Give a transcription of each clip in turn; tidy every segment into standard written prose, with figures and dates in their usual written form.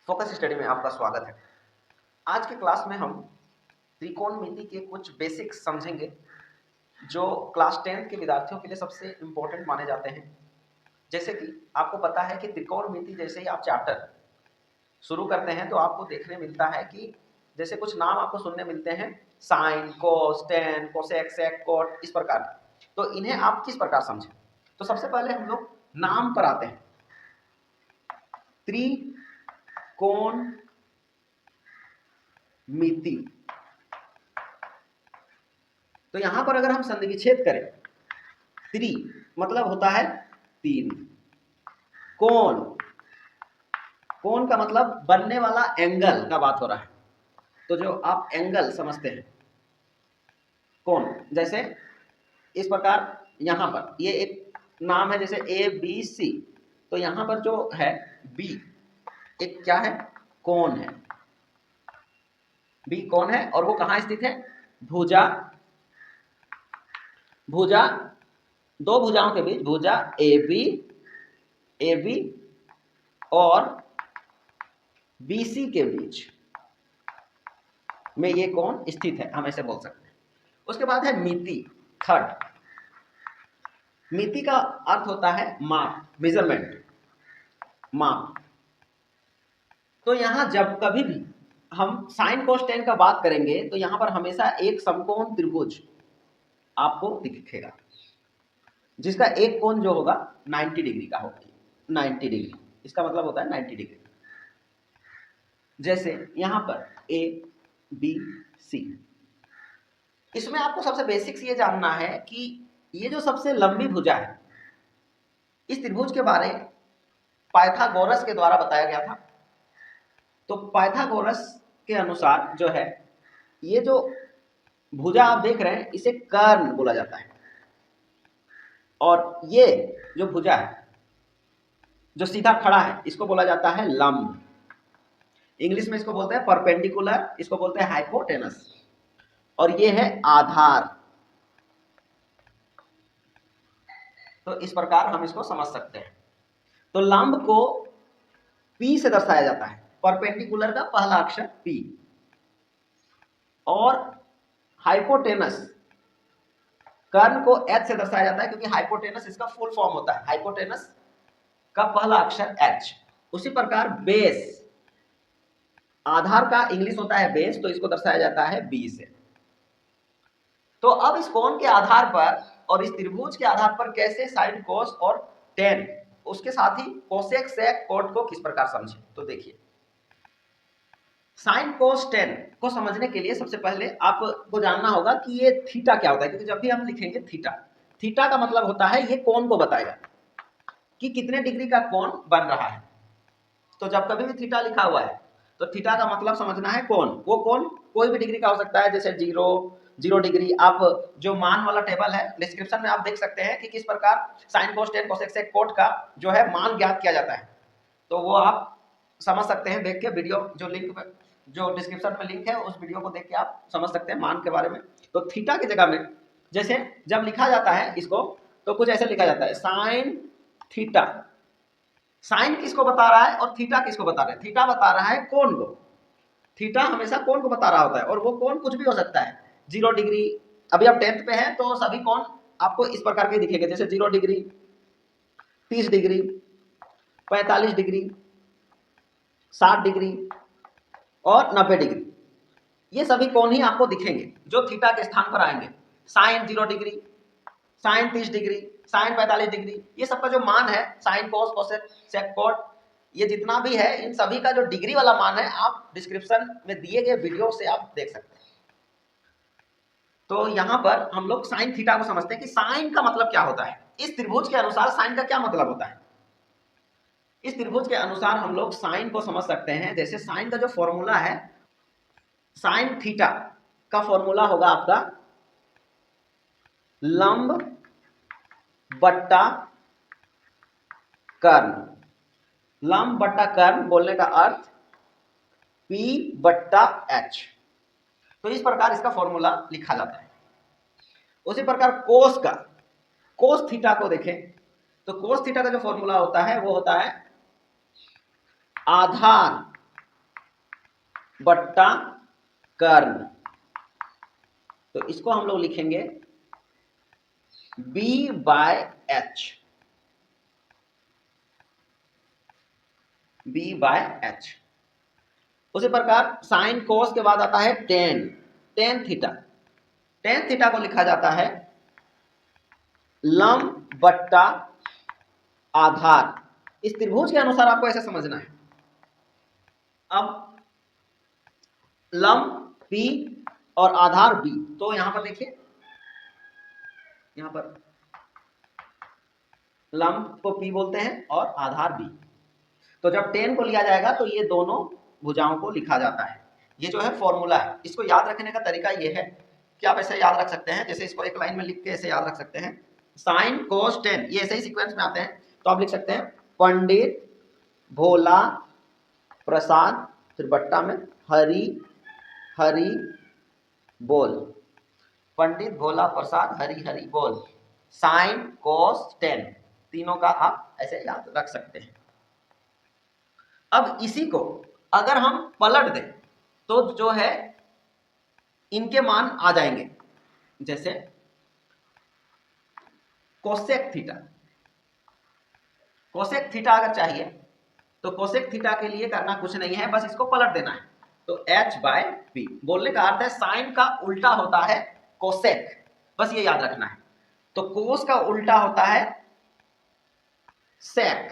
Focus study में आपका स्वागत है। आज के क्लास में हम त्रिकोणमिति के कुछ बेसिक्स समझेंगे जो क्लास 10 के विद्यार्थियों के लिए सबसे इम्पोर्टेंट माने जाते हैं। जैसे कि आपको पता है कि त्रिकोणमिति जैसे ही आप चैप्टर शुरू करते हैं तो आपको देखने मिलता है कि जैसे कुछ नाम आपको सुनने मिलते हैं, sine, cos, tan, cosec, sec, coat, इस प्रकार। तो इन्हें आप किस प्रकार समझें? तो सबसे पहले हम लोग नाम पर आते हैं। त्रिकोणमिति, तो यहां पर अगर हम संधि विच्छेद करें, त्रि मतलब होता है तीन, कोण, कोण का मतलब बनने वाला एंगल का बात हो रहा है। तो जो आप एंगल समझते हैं कोण, जैसे इस प्रकार यहां पर ये एक नाम है जैसे ए बी सी, तो यहां पर जो है बी एक क्या है, कोण है। बी कोण है और वो कहां स्थित है, भुजा, भुजा दो भुजाओं के बीच, भुजा ए बी और बीसी के बीच में ये कोण स्थित है, हम ऐसे बोल सकते हैं। उसके बाद है मिति, थर्ड। मिति का अर्थ होता है माप, मेजरमेंट, माप। तो यहां जब कभी भी हम साइन कोस टेन का बात करेंगे तो यहां पर हमेशा एक समकोण त्रिभुज आपको दिखेगा जिसका एक कोण जो होगा 90 डिग्री का होगा। 90 डिग्री इसका मतलब होता है 90 डिग्री। जैसे यहां पर ए बी सी, इसमें आपको सबसे बेसिक्स ये जानना है कि ये जो सबसे लंबी भुजा है, इस त्रिभुज के बारे पाइथागोरस के द्वारा बताया गया था। तो पाइथागोरस के अनुसार जो है, ये जो भुजा आप देख रहे हैं इसे कर्ण बोला जाता है, और ये जो भुजा है जो सीधा खड़ा है इसको बोला जाता है लंब। इंग्लिश में इसको बोलते हैं परपेंडिकुलर, इसको बोलते हैं हाइपोटेनस, और ये है आधार। तो इस प्रकार हम इसको समझ सकते हैं। तो लंब को P से दर्शाया जाता है, परपेंडिकुलर का पहला अक्षर P, और हाइपोटेनस कर्ण को H से दर्शाया जाता है क्योंकि हाइपोटेनस इसका फुल फॉर्म होता है, हाइपोटेनस का पहला अक्षर H। उसी प्रकार बेस, आधार का इंग्लिश होता है बेस, तो इसको दर्शाया जाता है B से। तो अब इस कोण के आधार पर और इस त्रिभुज के आधार पर कैसे साइन कोस और टेन, उसके साथ ही कोसेक सेक कोट को किस प्रकार समझे, तो देखिए साइन कोस टेन को समझने के लिए सबसे पहले आपको जानना होगा कि ये थीटा क्या होता है, क्योंकि जब भी हम लिखेंगे थीटा, थीटा का मतलब होता है ये कोण को बताएगा कि कितने डिग्री का कोण बन रहा है। तो जब कभी भी थीटा लिखा हुआ है तो थीटा का मतलब समझना है कोण। वो कोण कोई भी डिग्री का हो सकता है, जैसे 0 डिग्री। आप जो मान वाला टेबल है डिस्क्रिप्शन में आप देख सकते हैं कि किस प्रकार sine cos tan cosec sec cot का जो है मान ज्ञात किया जाता है। तो वो आप समझ सकते हैं देख के, वीडियो जो लिंक में जो डिस्क्रिप्शन में लिंक है उस वीडियो को देख के आप समझ सकते हैं मान के बारे में। तो थीटा की जगह में जैसे जब लिखा जाता है इसको तो कुछ ऐसे लिखा जाता है, साइन थीटा। साइन किसको बता रहा है और थीटा किसको बता रहा है? थीटा बता रहा है कोण को, थीटा हमेशा कोण को बता रहा होता है, और वो कोण कुछ भी हो सकता है। 0 डिग्री, अभी आप 10th पे हैं तो सभी कोण आपको इस प्रकार के दिखेंगे, जैसे 0 डिग्री, 30 डिग्री, 45 डिग्री, 60 डिग्री और 90 डिग्री। ये सभी कोण ही आपको दिखेंगे जो थीटा के स्थान पर आएंगे। Sine 0 degree, sine 30 degree, sine 45 degree, ये सबका जो मान है, sine cos cosec sec cot, ये जितना भी है इन सभी का जो डिग्री वाला मान है आप डिस्क्रिप्शन में दिए गए वीडियो से आप देख सकते हैं। तो यहां पर हम लोग साइन थीटा को समझते हैं कि साइन का मतलब क्या होता है। इस त्रिभुज के अनुसार साइन का क्या मतलब होता है, इस त्रिभुज के अनुसार हम लोग साइन को समझ सकते हैं। जैसे साइन का जो फॉर्मूला है, साइन थीटा का फॉर्मूला होगा आपका लंब बट्टा कर्ण। लंब बट्टा कर्ण बोलने का अर्थ P बट्टा H। तो इस प्रकार इसका फॉर्मूला लिखा जाता है। उसी प्रकार कोस का, कोस थीटा को देखें तो कोस थीटा का जो फॉर्मूला होता है वो होता है आधार बट्टा कर्ण, तो इसको हम लोग लिखेंगे B/H, B/H। उसी प्रकार साइन कोस के बाद आता है ten, tan theta. Tan theta को लिखा जाता है लंब बट्टा आधार। इस त्रिभुज के अनुसार आपको ऐसे समझना है। अब लंब P और आधार B, तो यहां पर देखिए, यहां पर लंब को P बोलते हैं और आधार B। तो जब टेन को लिया जाएगा तो ये दोनों भुजाओं को लिखा जाता है। ये जो है फॉर्मूला है। इसको याद रखने का तरीका ये है कि आप ऐसे याद रख सकते हैं, जैसे इसको एक लाइन में लिख के ऐसे याद रख सकते हैं, साइन कोस टेन, ये ऐसे ही सीक्वेंस में आते हैं। तो आप लिख सकते हैं पंडित भोला प्रसाद, फिर बट्टा में हरि हरि बोल, पंडित भोला प्रसाद हरि हरि बोल, साइन कोस टेन, तीनों का आप ऐसे याद रख सकते हैं। अब इसी को अगर हम पलट दें तो जो है इनके मान आ जाएंगे, जैसे कोसेक थीटा। कोसेक थीटा अगर चाहिए तो कोसेक थीटा के लिए करना कुछ नहीं है, बस इसको पलट देना है। तो H/P, बोलने का अर्थ है साइन का उल्टा होता है कोसेक, बस ये याद रखना है। तो कोस का उल्टा होता है सेक,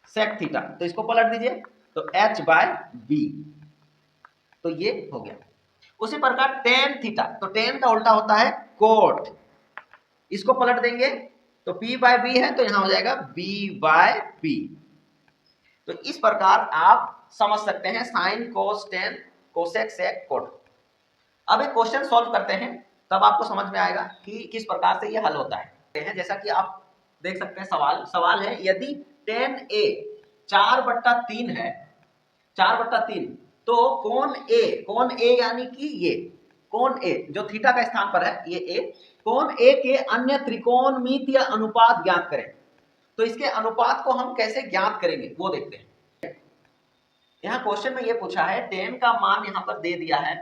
सेक थीटा, तो इसको पलट दीजिए तो H/B, तो ये हो गया। उसी प्रकार टेन थीटा, तो टेन का उल्टा होता है कोट, इसको पलट देंगे तो P/B है, तो यहां हो जाएगा B/P। तो इस प्रकार आप समझ सकते हैं sine cos tan cosec sec cot. अब एक क्वेश्चन सॉल्व करते हैं, तब आपको समझ में आएगा कि किस प्रकार से ये हल होता है। जैसा कि आप देख सकते हैं, सवाल है यदि tan A 4/3 है, 4/3, तो कोण A यानी कि ये कोण A जो थीटा का स्थान पर है, ये A, कोण A के अन्य त्रिकोणमितीय अनुपात ज्ञात करें। तो इसके अनुपात को हम कैसे ज्ञात करेंगे वो देखते हैं। यहाँ क्वेश्चन में ये पूछा है, tan का मान यहाँ पर दे दिया है,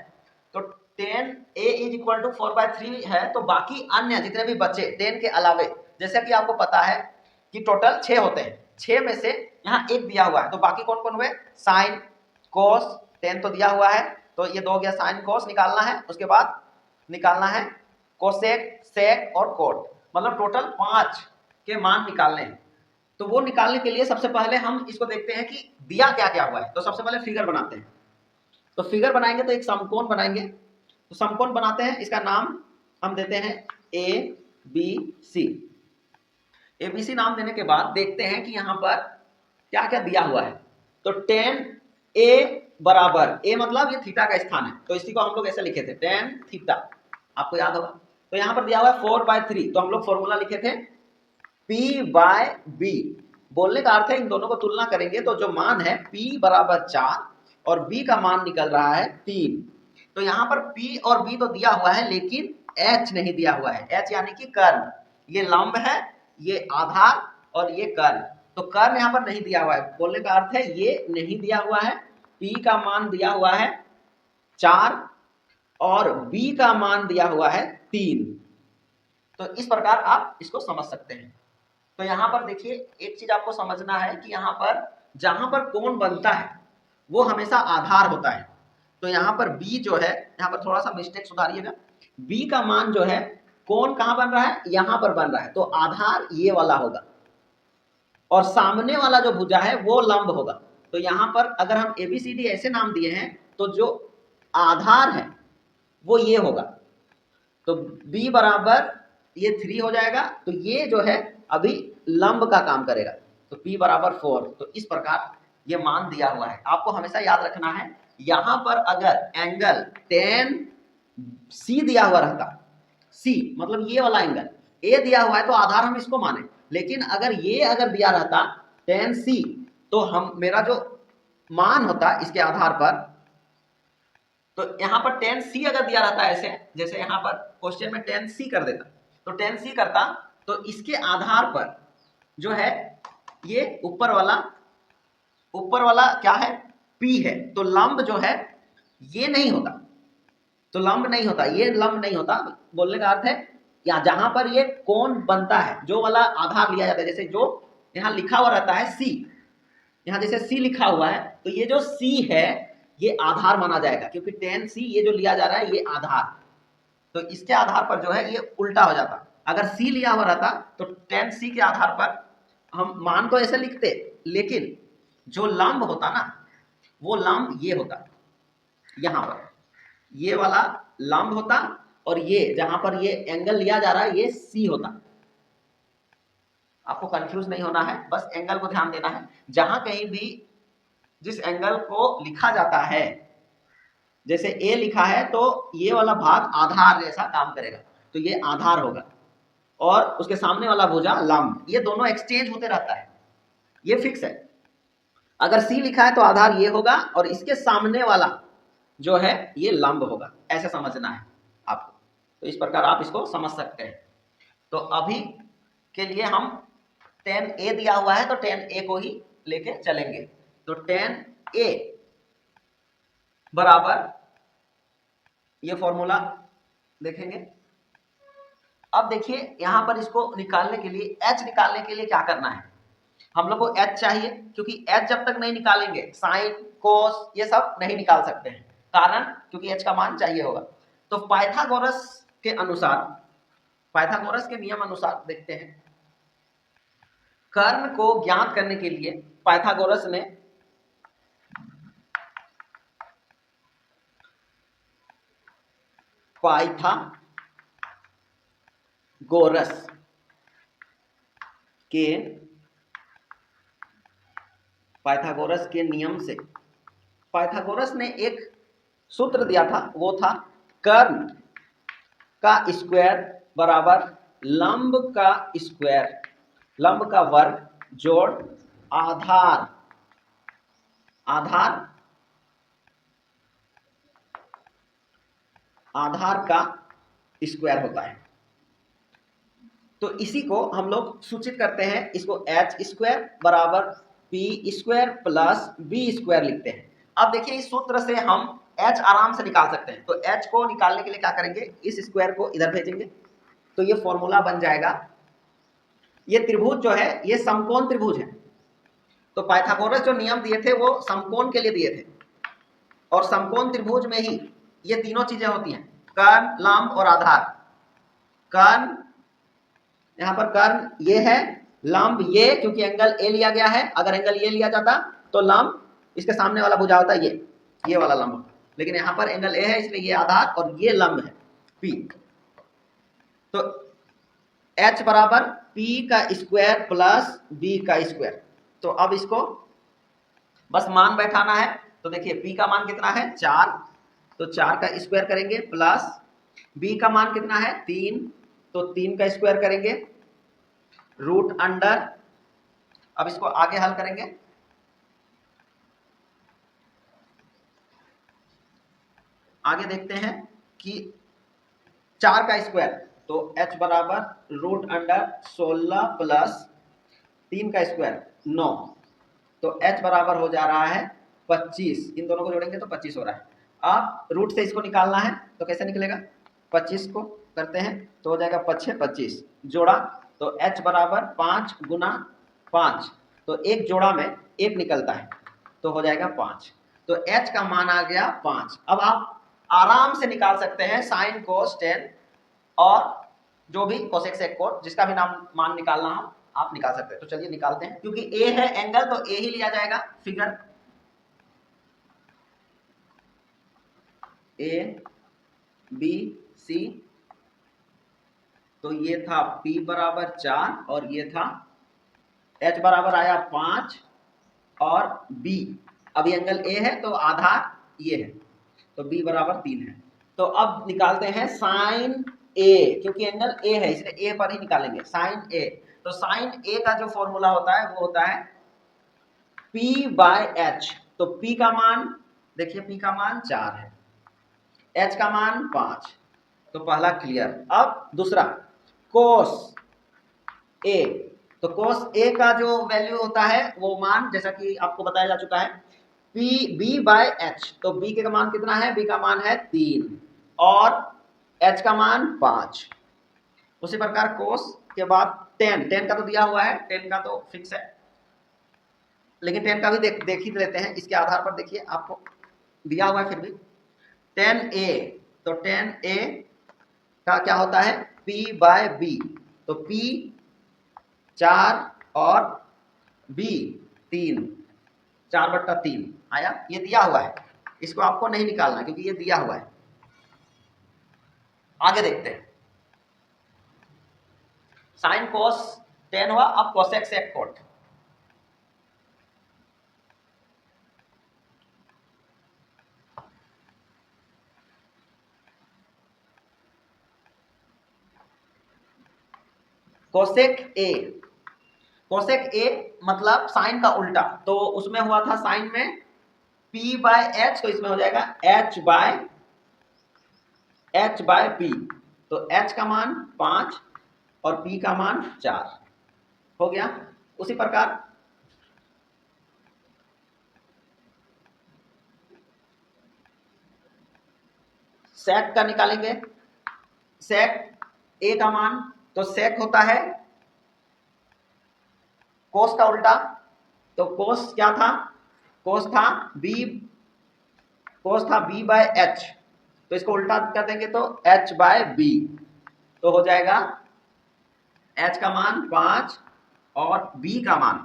तो tan A = 4/3 है, तो बाकी अन्य जितने भी बचे tan के अलावे, जैसा कि आपको पता है कि टोटल 6 होते हैं, 6 में से यहाँ एक दिया हुआ है, तो बाकी कौन कौन हुए, साइन कोस tan तो दिया हुआ है, तो ये 2 हो गया, साइन कोस निकालना है, उसके बाद निकालना है कोसेक सेक और कोट, मतलब टोटल 5 के मान निकालने हैं। तो वो निकालने के लिए सबसे पहले हम इसको देखते हैं कि दिया क्या क्या हुआ है। तो सबसे पहले फिगर बनाते हैं, तो फिगर बनाएंगे तो एक समकोण बनाएंगे, तो समकोण बनाते हैं, इसका नाम हम देते हैं ABC। ABC नाम देने के बाद देखते हैं कि यहाँ पर क्या क्या दिया हुआ है। तो tan A बराबर, A मतलब ये थीटा का स्थान है, तो इसी को हम लोग ऐसे लिखे थे tan थीटा, आपको याद होगा। तो यहाँ पर दिया हुआ है 4/3, तो हम लोग फॉर्मूला लिखे थे P/B। बोलने का अर्थ है इन दोनों को तुलना करेंगे तो जो मान है P = 4 और B का मान निकल रहा है 3। तो यहाँ पर P और B तो दिया हुआ है, लेकिन H नहीं दिया हुआ है। H यानी कि कर्ण, ये लंब है, ये आधार और ये कर्ण, तो कर्ण यहाँ पर नहीं दिया हुआ है। बोलने का अर्थ है ये नहीं दिया हुआ है। P का मान दिया हुआ है 4 और B का मान दिया हुआ है 3। तो इस प्रकार आप इसको समझ सकते हैं। तो यहाँ पर देखिए, एक चीज आपको समझना है कि यहाँ पर जहां पर कोण बनता है वो हमेशा आधार होता है। तो यहाँ पर B जो है, यहाँ पर थोड़ा सा मिस्टेक सुधारिएगा, B का मान जो है, कोण कहाँ बन रहा है, यहाँ पर बन रहा है, तो आधार ये वाला होगा और सामने वाला जो भुजा है वो लंब होगा। तो यहाँ पर अगर हम ABCD ऐसे नाम दिए हैं, तो जो आधार है वो ये होगा, तो B बराबर ये 3 हो जाएगा, तो ये जो है अभी लंब का काम करेगा, तो P = 4। तो इस प्रकार ये मान दिया हुआ है, आपको हमेशा याद रखना है। यहां पर अगर एंगल tan C दिया हुआ रहता, C मतलब ये वाला एंगल, A दिया हुआ है तो आधार हम इसको माने, लेकिन अगर दिया रहता tan C, तो हम मेरा जो मान होता इसके आधार पर, तो यहाँ पर tan C अगर दिया रहता है ऐसे, जैसे यहाँ पर क्वेश्चन में tan C कर देता, तो tan C करता, तो इसके आधार पर जो है ये ऊपर वाला क्या है, P है, तो लंब जो है ये नहीं होता, तो लंब नहीं होता, ये लंब नहीं होता। बोलने का अर्थ है या जहां पर ये कोण बनता है, जो वाला आधार लिया जाता है, जैसे जो यहाँ लिखा हुआ रहता है सी, यहाँ जैसे सी लिखा हुआ है, तो ये जो सी है ये आधार माना जाएगा, क्योंकि tan c ये जो लिया जा रहा है ये आधार, तो इसके आधार पर जो है ये उल्टा हो जाता। अगर सी लिया हुआ रहता तो tan c के आधार पर हम मान तो ऐसे लिखते, लेकिन जो लंब होता ना वो लंब ये होता, यहाँ पर ये वाला लंब होता, और ये जहां पर ये एंगल लिया जा रहा है ये सी होता। आपको कंफ्यूज नहीं होना है, बस एंगल को ध्यान देना है। जहां कहीं भी जिस एंगल को लिखा जाता है, जैसे ए लिखा है तो ये वाला भाग आधार जैसा काम करेगा, तो ये आधार होगा, और उसके सामने वाला भुजा लंब, ये दोनों एक्सचेंज होते रहता है, ये फिक्स है। अगर सी लिखा है तो आधार ये होगा, और इसके सामने वाला जो है ये लंब होगा, ऐसे समझना है आपको। तो इस प्रकार आप इसको समझ सकते हैं। तो अभी के लिए हम tan a दिया हुआ है तो tan a को ही लेके चलेंगे। तो tan a बराबर ये फॉर्मूला देखेंगे। अब देखिए यहां पर इसको निकालने के लिए, h निकालने के लिए क्या करना है, हम लोग को h चाहिए, क्योंकि h जब तक नहीं निकालेंगे साइन कोस ये सब नहीं निकाल सकते हैं, कारण क्योंकि h का मान चाहिए होगा। तो पाइथागोरस के अनुसार, पाइथागोरस के नियम अनुसार देखते हैं, कर्ण को ज्ञात करने के लिए पाइथागोरस ने पाइथागोरस के नियम से पाइथागोरस ने एक सूत्र दिया था, वो था कर्ण का स्क्वायर बराबर लंब का स्क्वायर, लंब का वर्ग जोड़ आधार, आधार आधार का स्क्वायर होता है। तो इसी को हम लोग सूचित करते हैं, इसको एच स्क्वायर बराबर P square plus B square लिखते हैं। अब देखिए इस सूत्र से हम h आराम से निकाल सकते हैं, तो h को निकालने के लिए क्या करेंगे, इस स्क्वायर को इधर भेजेंगे, तो ये फॉर्मूला बन जाएगा। ये त्रिभुज जो है ये समकोण त्रिभुज है, तो पाइथागोरस जो नियम दिए थे वो समकोण के लिए दिए थे, और समकोण त्रिभुज में ही ये तीनों चीजें होती हैं, कर्ण लंब और आधार। कर्ण यहाँ पर कर्ण ये है, लंब ये, क्योंकि एंगल ए लिया गया है, अगर एंगल ये लिया जाता तो लंब इसके सामने वाला भुजा होता ये वाला लंब, लेकिन यहाँ पर एंगल ए है इसलिए ये आधार और ये लंब है पी। तो h बराबर p का स्क्वायर प्लस b का स्क्वायर। तो अब इसको बस मान बैठाना है। तो देखिए p का मान कितना है 4, तो 4 का स्क्वायर करेंगे, प्लस b का मान कितना है 3, तो 3 का स्क्वायर करेंगे, रूट अंडर, अब इसको आगे हल करेंगे, आगे देखते हैं कि 4 का स्क्वायर, तो h बराबर रूट अंडर 16 प्लस 3 का स्क्वायर 9, तो h बराबर हो जा रहा है 25, इन दोनों को जोड़ेंगे तो 25 हो रहा है। अब रूट से इसको निकालना है, तो कैसे निकलेगा, 25 को करते हैं तो हो जाएगा 5 25, जोड़ा तो h बराबर 5 गुना 5, तो एक जोड़ा में एक निकलता है तो हो जाएगा 5, तो h का मान आ गया 5। अब आप आराम से निकाल सकते हैं साइन कोस टेन और जो भी कोसेक सेक कोट, जिसका भी नाम मान निकालना हो आप निकाल सकते हैं। तो चलिए निकालते हैं, क्योंकि ए है एंगल तो ए ही लिया जाएगा, फिगर ए बी सी, तो ये था P बराबर 4 और ये था H बराबर आया 5 और B, अब ये एंगल A है तो आधार ये है, तो B बराबर 3 है। तो अब निकालते हैं साइन A, क्योंकि एंगल A है इसलिए A पर ही निकालेंगे साइन A। तो साइन A का जो फॉर्मूला होता है वो होता है P बाय H। तो P का मान देखिए, P का मान 4 है, H का मान 5, तो पहला क्लियर। अब दूसरा कोस A, तो कोस A का जो वैल्यू होता है वो मान, जैसा कि आपको बताया जा चुका है, बी बाय एच, तो बी का मान कितना है, बी का मान है 3 और एच का मान 5। उसी प्रकार कोस के बाद टेन का तो दिया हुआ है, 10 का तो फिक्स है, लेकिन 10 का भी देख ही लेते हैं, इसके आधार पर देखिए आपको दिया हुआ है फिर भी 10a, तो 10a का क्या होता है p बाय b, तो p 4 और b 3, 4/3 आया, ये दिया हुआ है, इसको आपको नहीं निकालना क्योंकि ये दिया हुआ है। आगे देखते हैं, साइन कोस 10 हुआ, अब cosec sec cot. Cosec A, cosec A मतलब साइन का उल्टा, तो उसमें हुआ था साइन में p बाय एच, तो इसमें हो जाएगा h बाय p, तो h का मान 5 और p का मान 4 हो गया। उसी प्रकार सेक का निकालेंगे, सेक ए का मान, तो सेक होता है कोस का उल्टा, तो कोस क्या था, कोस था b बाय एच, तो इसको उल्टा कर देंगे तो h बाय b, तो हो जाएगा h का मान 5 और b का मान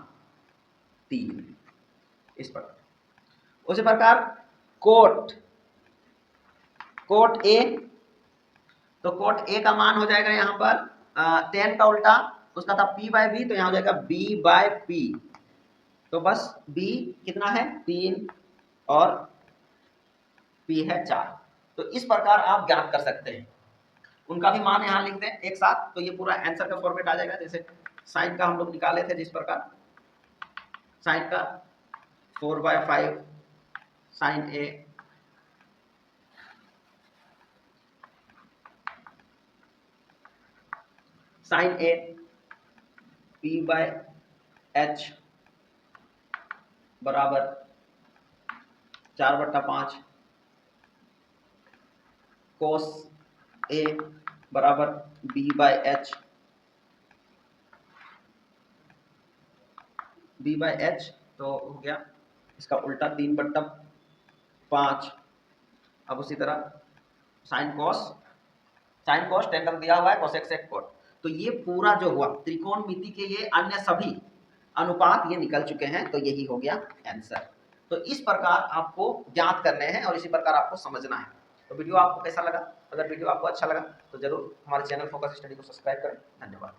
3, इस प्रकार। उसी प्रकार कोट ए, तो कोट ए का मान हो जाएगा यहाँ पर 10 का उल्टा, उसका था p बाय b, तो यहाँ हो जाएगा b बाय p, तो बस b कितना है 3 और p है 4। तो इस प्रकार आप ज्ञात कर सकते हैं, उनका भी मान यहाँ लिख दें एक साथ, तो ये पूरा आंसर का फॉर्मेट आ जाएगा। जैसे साइन का हम लोग निकाले थे, जिस प्रकार साइन का 4/5 sine A, sine A p by H बराबर 4/5, कोस ए बराबर b बाय एच, तो हो गया इसका उल्टा 3/5। अब उसी तरह साइन कोस 10 तक दिया हुआ है, कोसेक सेक कोट, तो ये पूरा जो हुआ त्रिकोणमिति के ये अन्य सभी अनुपात ये निकल चुके हैं, तो यही हो गया आंसर। तो इस प्रकार आपको ज्ञात करने हैं और इसी प्रकार आपको समझना है। तो वीडियो आपको कैसा लगा, अगर वीडियो आपको अच्छा लगा तो जरूर हमारे चैनल फोकस स्टडी को सब्सक्राइब करें। धन्यवाद।